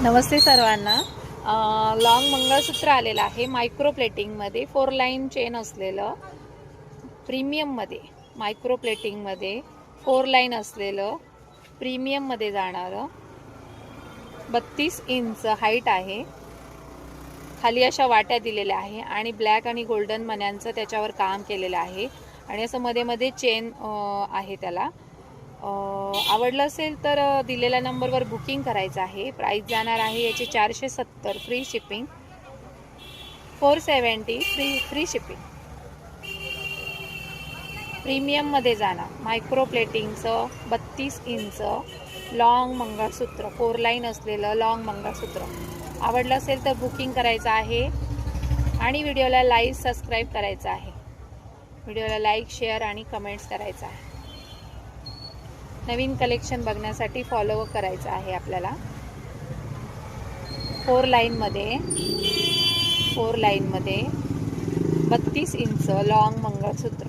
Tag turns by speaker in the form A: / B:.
A: नमस्ते सर्वांना। लॉंग मंगळसूत्र आलेलं आहे मायक्रो प्लेटिंगमध्ये, 4 लाईन चेन असलेलं, प्रीमियममध्ये, मायक्रो प्लेटिंगमध्ये 4 लाईन असलेलं, प्रीमियममध्ये जाणारं, 32 इंच हाईट आहे। खाली अशा वाट्या दिलेल्या आहे आणि ब्लॅक आणि गोल्डन मण्यांचं त्याच्यावर काम केलेलं आहे आणि असं मध्ये मध्ये चेन आहे त्याला। आवडलं असेल तर दिलेल्या नंबरवर बुकिंग करायचं आहे। प्राइस जाणार आहे याचे 470 फ्री शिपिंग, 470 फ्री शिपिंग। प्रीमियममध्ये जाणार मायक्रो प्लेटिंगचं 32 इंच लॉंग मंगळसूत्र, 4 लाईन असलेलं लॉंग मंगळसूत्र। आवडलं असेल तर बुकिंग करायचं आहे आणि व्हिडिओला लाईक सबस्क्राईब करायचं आहे। व्हिडिओला लाईक शेअर आणि कमेंट्स करायचं आहे। नवीन कलेक्शन बघण्यासाठी फॉलो करायचं आहे आपल्याला। 4 लाईनमध्ये 32 इंच लॉंग मंगळसूत्र।